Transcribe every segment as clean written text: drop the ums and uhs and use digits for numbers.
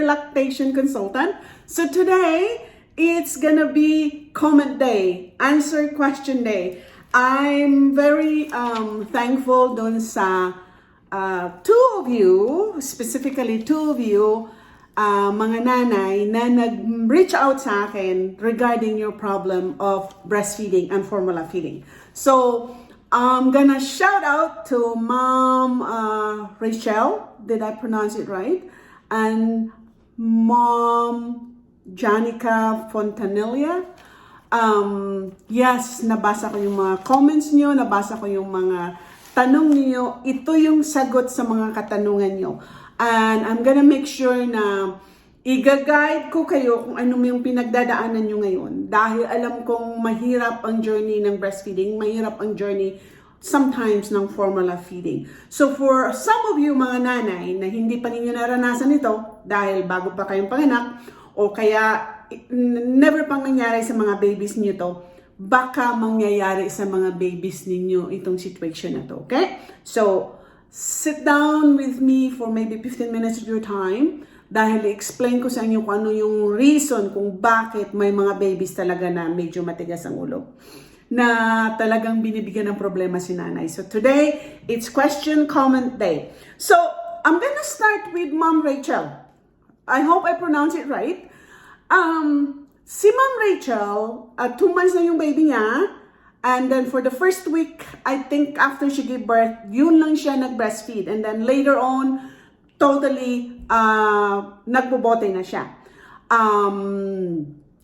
lactation consultant. So today, it's gonna be comment day, answer question day. I'm very thankful dun sa two of you, specifically two of you, mga nanay na nag-reach out sa akin regarding your problem of breastfeeding and formula feeding. So, I'm gonna shout out to Mom Rachel, did I pronounce it right? And Mom Janica Fontanilla. Yes, nabasa ko yung mga comments nyo, nabasa ko yung mga tanong niyo. Ito yung sagot sa mga katanungan nyo. And I'm gonna make sure na i-guide ko kayo kung ano yung pinagdadaanan nyo ngayon. Dahil alam kong mahirap ang journey ng breastfeeding, mahirap ang journey sometimes ng formula feeding. So for some of you mga nanay na hindi pa ninyo naranasan ito dahil bago pa kayong panganak o kaya never pang nangyari sa mga babies niyo to, baka mangyayari sa mga babies ninyo itong situation na to. Okay? So, sit down with me for maybe 15 minutes of your time dahil i-explain ko sa inyo kung ano yung reason kung bakit may mga babies talaga na medyo matigas ang ulo, na talagang binibigyan ng problema si nanay. So today, it's question comment day. So, I'm gonna start with Mom Rachel. I hope I pronounce it right. Si Mom Rachel, 2 months na yung baby niya, and then for the first week, I think after she gave birth, yun lang siya nag-breastfeed. And then later on, totally nagbobote na siya.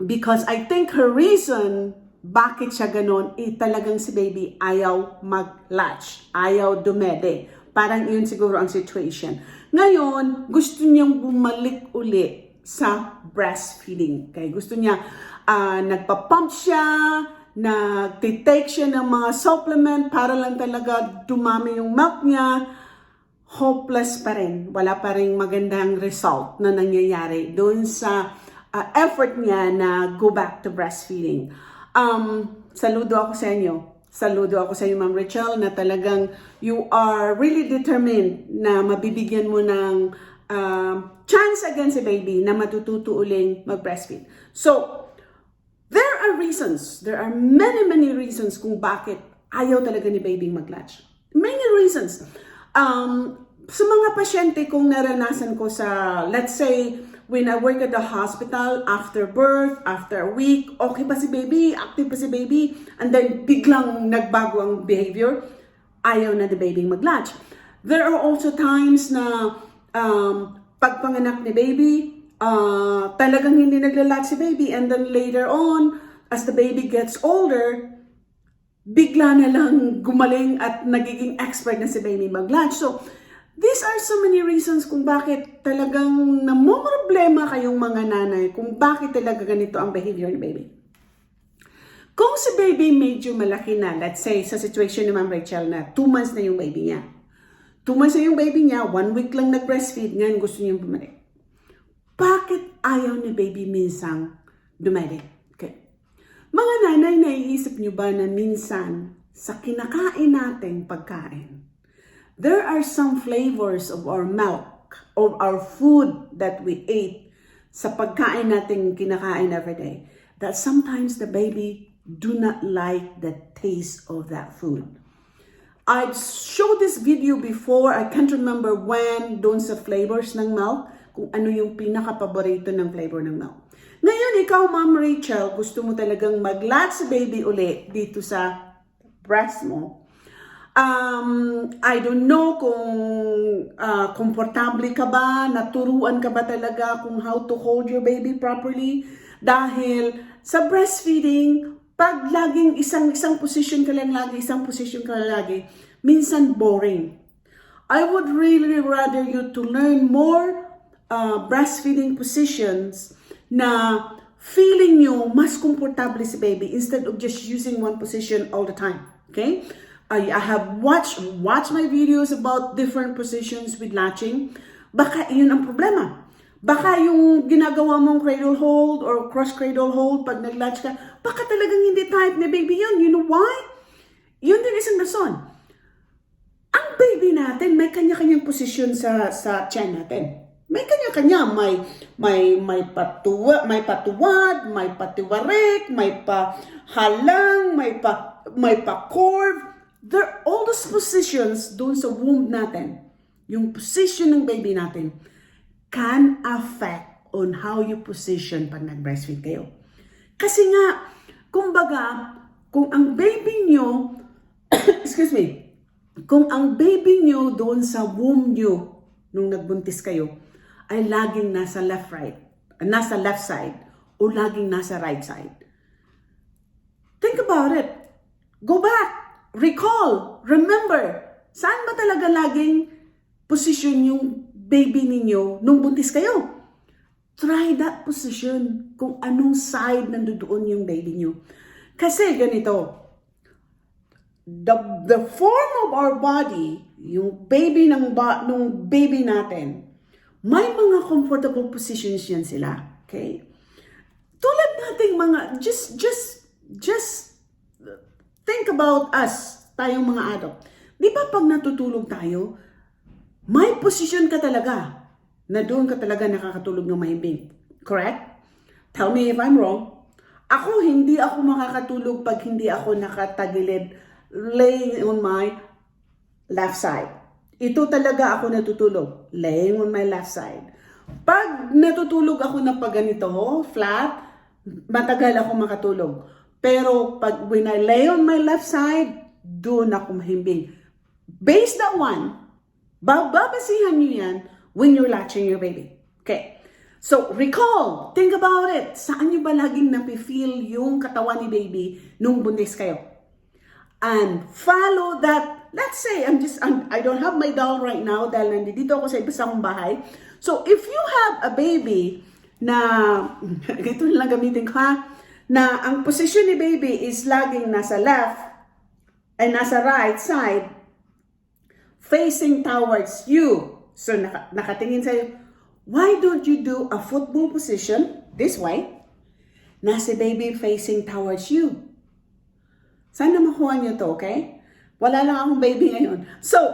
Because I think her reason bakit siya ganon, talagang si baby ayaw mag-latch, ayaw dumede. Parang yun siguro ang situation. Ngayon, gusto niyang bumalik uli sa breastfeeding. Okay? Gusto niya, nagpa-pump siya, nagtitake siya ng mga supplement para lang talaga dumami yung milk niya. Hopeless pa rin. Wala pa rin magandang result na nangyayari doon sa effort niya na go back to breastfeeding. Saludo ako sa inyo. Saludo ako sa inyo, Ma'am Rachel, na talagang you are really determined na mabibigyan mo ng chance again si baby na matututo uling mag-breastfeed. So, there are reasons. There are many reasons kung bakit ayaw talaga ni baby mag-latch. Many reasons. Sa mga pasyente kong naranasan ko sa, let's say, when I work at the hospital, after birth, after a week, okay pa si baby, active pa si baby, and then biglang nagbago ang behavior, ayaw na the baby mag-latch. There are also times na pagpanganak ni baby, talagang hindi nagla-latch si baby, and then later on, as the baby gets older, bigla na lang gumaling at nagiging expert na si baby mag-latch. So, these are so many reasons kung bakit talagang namumroblema kayong mga nanay kung bakit talaga ganito ang behavior ni baby. Kung si baby medyo malaki na, let's say sa situation ni Ma'am Rachel na 2 months na yung baby niya. 2 months na yung baby niya, 1 week lang nag-breastfeed, ngayon gusto niyang bumalik. Bakit ayaw ni baby minsang dumede? Okay. Mga nanay, naiisip niyo ba na minsan sa kinakain nating pagkain, there are some flavors of our milk, of our food that we ate sa pagkain natin kinakain every day, that sometimes the baby do not like the taste of that food. I've showed this video before, I can't remember when, doon sa flavors ng milk, kung ano yung pinaka-paborito ng flavor ng milk. Ngayon, ikaw, Ma'am Rachel, gusto mo talagang mag-latch si baby uli dito sa breast mo. I don't know kung komportable ka ba, naturuan ka ba talaga kung how to hold your baby properly. Dahil sa breastfeeding, pag laging isang position ka lang lagi, isang position ka lang lagi, minsan boring. I would really rather you to learn more breastfeeding positions na feeling nyo mas komportable si baby instead of just using one position all the time. Okay? I have watched my videos about different positions with latching. Baka yun ang problema. Baka yung ginagawa mong cradle hold or cross cradle hold pag nag-latch ka, baka talagang hindi type ni baby yun. You know why? Yun din isang rason. Ang baby natin may kanya-kanyang posisyon sa tiyan natin. May kanya-kanya, may patuwad, may patiwarik, may pahalang, may pa-curve. All those positions doon sa womb natin, yung position ng baby natin, can affect on how you position pag nag-breastfeed kayo. Kasi nga, kumbaga, kung ang baby nyo, excuse me, kung ang baby nyo doon sa womb nyo, nung nagbuntis kayo, ay laging nasa left side, o laging nasa right side. Think about it. Go back. Recall. Remember. Saan ba talaga laging position yung baby ninyo nung buntis kayo? Try that position kung anong side nandoon yung baby nyo. Kasi ganito, the form of our body, yung baby nung baby natin, may mga comfortable positions yan sila. Okay? Tulad nating mga, just think about us, tayong mga adult. Di ba pag natutulog tayo, may position ka talaga na doon ka talaga nakakatulog ng mahimbing. Correct? Tell me if I'm wrong. Hindi ako makakatulog pag hindi ako nakatagilid, laying on my left side. Ito talaga ako natutulog, laying on my left side. Pag natutulog ako na pag ganito, flat, matagal ako makatulog. Pero pag when I lay on my left side, doon ako mahimbing. Based that one, babasihan nyo yan when you're latching your baby. Okay. So, recall, think about it. Saan nyo ba laging napifeel yung katawan ni baby nung buntis kayo? And follow that. Let's say, I don't have my doll right now dahil nandito ako sa isang bahay. So, if you have a baby na, ito lang gamitin ko ha, na ang position ni baby is laging nasa left and nasa right side, facing towards you. So, nakatingin sa'yo, why don't you do a football position this way? Nasa baby facing towards you. Sana makuha niyo to, okay? Wala lang akong baby ngayon. So,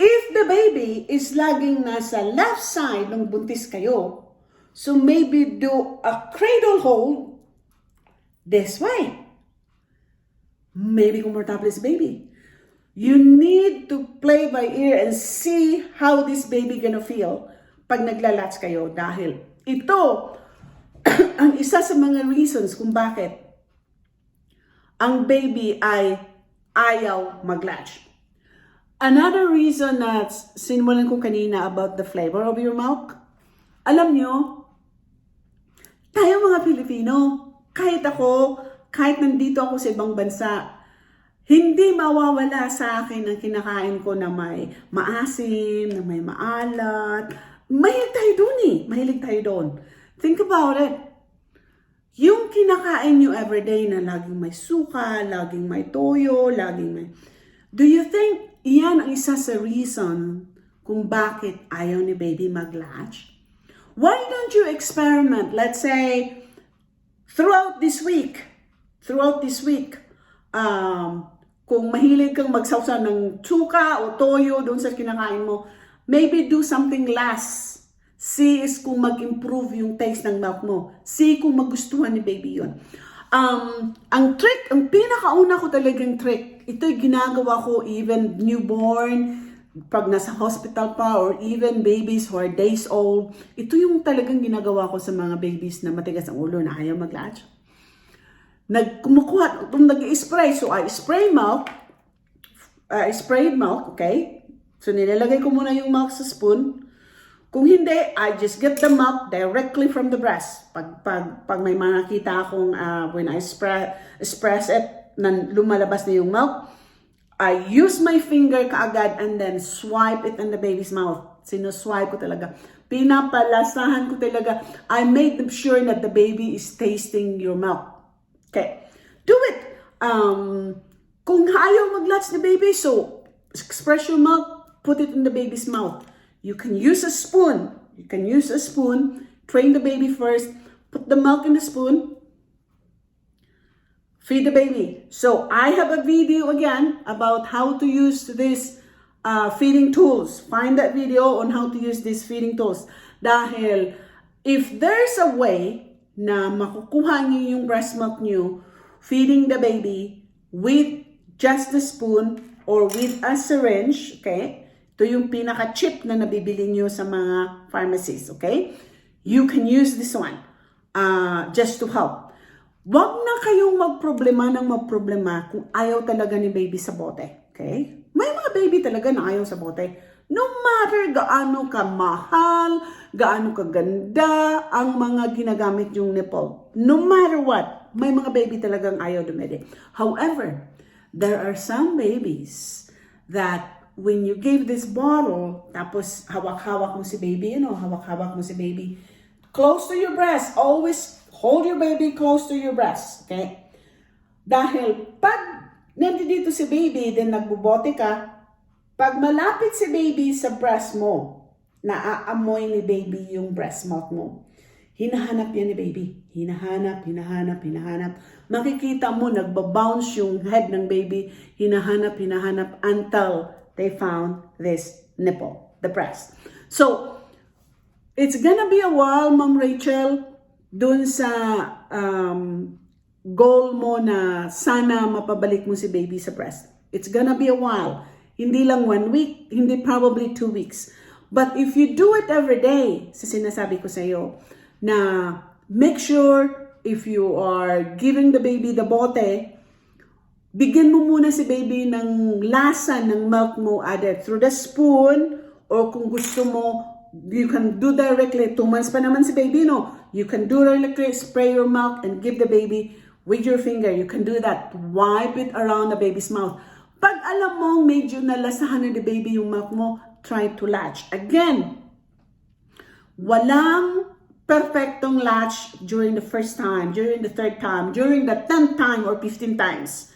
if the baby is laging nasa left side nung buntis kayo, so maybe do a cradle hold this way. Maybe comfortable is baby. You need to play by ear and see how this baby gonna feel pag naglalatch kayo. Dahil ito ang isa sa mga reasons kung bakit ang baby ay ayaw maglatch. Another reason na sinimulan ko kanina about the flavor of your milk, alam nyo, tayo mga Pilipino, kahit nandito ako sa ibang bansa, hindi mawawala sa akin ang kinakain ko na may maasim, na may maalat. Mahilig tayo dun eh. Mahilig tayo doon. Think about it. Yung kinakain nyo everyday na laging may suka, laging may toyo, laging may... Do you think iyan ang isa sa reason kung bakit ayaw ni baby mag-latch? Why don't you experiment, let's say, throughout this week, kung mahilig kang magsawsaw ng suka o toyo doon sa kinakain mo, maybe do something less. See is kung mag-improve yung taste ng milk mo. See kung magustuhan ni baby yun. Ang pinakauna ko talagang trick, ito'y ginagawa ko even newborn, pag nasa hospital pa, or even babies who are days old. Ito yung talagang ginagawa ko sa mga babies na matigas ang ulo na ayaw mag-latch. Nag-spray. So, I sprayed milk, okay? So, nilalagay ko muna yung milk sa spoon. Kung hindi, I just get the milk directly from the breast. Pag may makita akong when I express it, lumalabas na yung milk, I use my finger kaagad and then swipe it in the baby's mouth. Sinuswipe ko talaga. Pinapalasahan ko talaga. I made sure that the baby is tasting your milk. Okay. Do it. Kung ayaw mag-latch the baby, so express your milk, put it in the baby's mouth. You can use a spoon. Train the baby first. Put the milk in the spoon. Feed the baby. So I have a video again about how to use this feeding tools. Find that video on how to use these feeding tools. Dahil, if there's a way na makukuha niyo yung breast milk niyo, feeding the baby with just the spoon or with a syringe, okay? Ito yung pinaka-cheap na nabibili niyo sa mga pharmacies, okay? You can use this one just to help. Wag na kayong magproblema kung ayaw talaga ni baby sa bote, okay? May mga baby talaga na ayaw sa bote. No matter gaano ka mahal, gaano ka ganda ang mga ginagamit yung nipple. No matter what, may mga baby talagang ayaw dumede. However, there are some babies that when you give this bottle, tapos hawak-hawak mo si baby, hawak-hawak mo si baby, close to your breast. Always hold your baby close to your breast, okay? Dahil pag nandito si baby, then nagbubote ka, pag malapit si baby sa breast mo, naaamoy ni baby yung breast milk mo. Hinahanap yan ni baby. Hinahanap. Makikita mo, nagbabounce yung head ng baby. Hinahanap until they found this nipple, the breast. So, it's gonna be a while, Ma'am Rachel, dun sa goal mo na sana mapabalik mo si baby sa breast. It's gonna be a while. Hindi lang 1 week, hindi probably 2 weeks. But if you do it every day, sa sinasabi ko sa iyo, na make sure if you are giving the baby the bote, bigyan mo muna si baby ng lasa ng milk mo either through the spoon or kung gusto mo, you can do directly. 2 months pa naman si baby, no? You can do directly, spray your milk and give the baby with your finger. You can do that. Wipe it around the baby's mouth. Pag alam mo medyo nalasahan na the baby yung milk mo, try to latch. Again, walang perfectong latch during the first time, during the third time, during the 10th time or 15 times.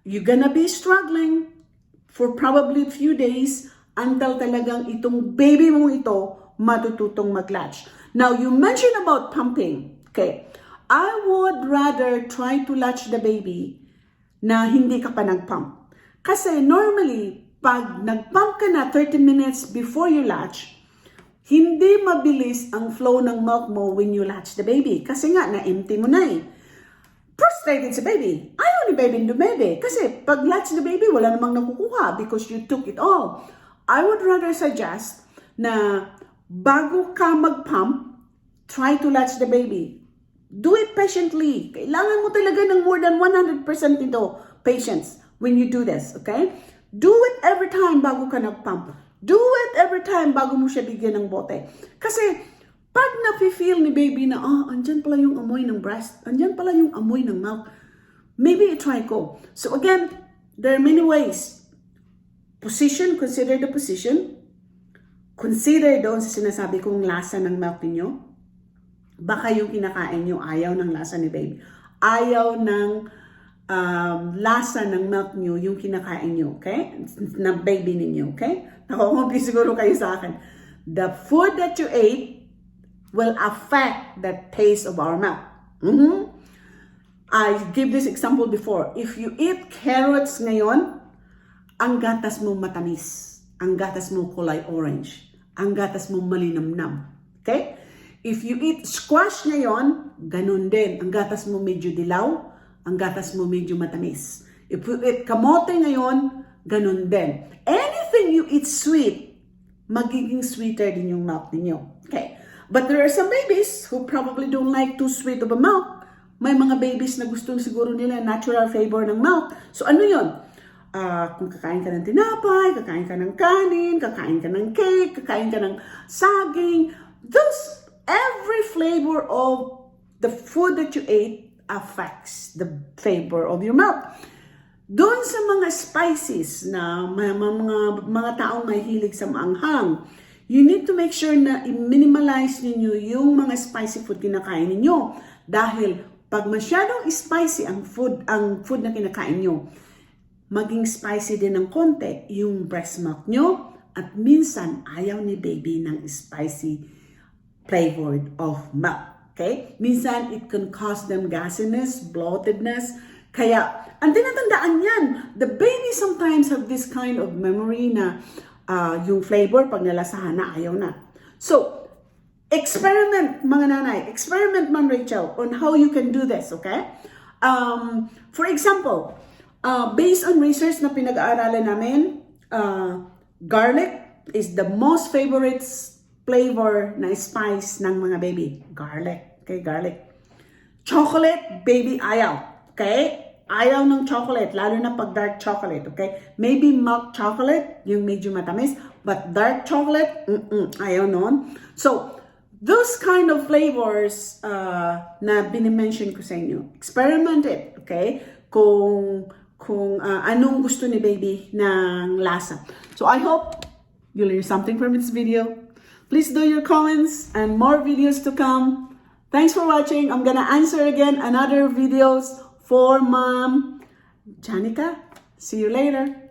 You're gonna be struggling for probably a few days until talagang itong baby mo ito matututong mag-latch. Now, you mentioned about pumping. Okay. I would rather try to latch the baby na hindi ka pa nag-pump. Kasi normally, pag nag-pump ka na 30 minutes before you latch, hindi mabilis ang flow ng milk mo when you latch the baby. Kasi nga, na-empty mo na eh. Frustrated si baby. Ayaw ni baby dumede. Kasi pag latch the baby, wala namang nakukuha because you took it all. I would rather suggest na bago ka mag-pump, try to latch the baby. Do it patiently. Kailangan mo talaga ng more than 100% nito patience when you do this, okay? Do it every time bago ka nag-pump. Do it every time bago mo siya bigyan ng bote. Kasi pag nafe-feel ni baby na, andyan pala yung amoy ng breast, andyan pala yung amoy ng milk, maybe try ko. So again, there are many ways. Position, consider the position. Consider doon sa sinasabi kong lasa ng milk ninyo. Baka yung kinakain nyo, ayaw ng lasa ni baby. Ayaw ng lasa ng milk nyo yung kinakain nyo, okay? Na baby ninyo, okay? Nakukumpi siguro kayo sa akin. The food that you ate will affect the taste of our milk. I give this example before. If you eat carrots ngayon, ang gatas mo matamis. Ang gatas mo kulay orange. Ang gatas mo malinamnam. Okay? If you eat squash ngayon, ganun din. Ang gatas mo medyo dilaw. Ang gatas mo medyo matamis. If you eat kamote ngayon, ganun din. Anything you eat sweet, magiging sweeter din yung milk ninyo. Okay? But there are some babies who probably don't like too sweet of a milk. May mga babies na gustong siguro nila natural flavor ng milk. So ano yun? Kung kakain ka ng tinapay, kakain ka ng kanin, kakain ka ng cake, kakain ka ng saging, every flavor of the food that you ate affects the flavor of your milk. Doon sa mga spices na mga taong may hilig sa maanghang, you need to make sure na i-minimalize ninyo yung mga spicy food kinakain ninyo. Dahil pag masyadong spicy ang food na kinakain nyo, maging spicy din ng konti yung breast milk nyo at minsan ayaw ni baby ng spicy flavored of milk. Okay? Minsan it can cause them gasiness, bloatedness. Kaya, ang tinatandaan yan, the baby sometimes have this kind of memory na yung flavor pag nalasahan na ayaw na. So, experiment, mga nanay. Experiment, Ma'am Rachel, on how you can do this, okay? For example, based on research na pinag-aaralan namin, garlic is the most favorite flavor na spice ng mga baby. Garlic. Okay, garlic. Chocolate, baby ayaw. Okay? Ayaw ng chocolate, lalo na pag dark chocolate. Okay? Maybe milk chocolate, yung medyo matamis, but dark chocolate, ayaw nun. So, those kind of flavors na binimension ko sa inyo, experiment it. Okay? Kung anong gusto ni baby ng lasa. So, I hope you learn something from this video. Please do your comments and more videos to come. Thanks for watching. I'm gonna answer again another videos for Mom Janica. See you later.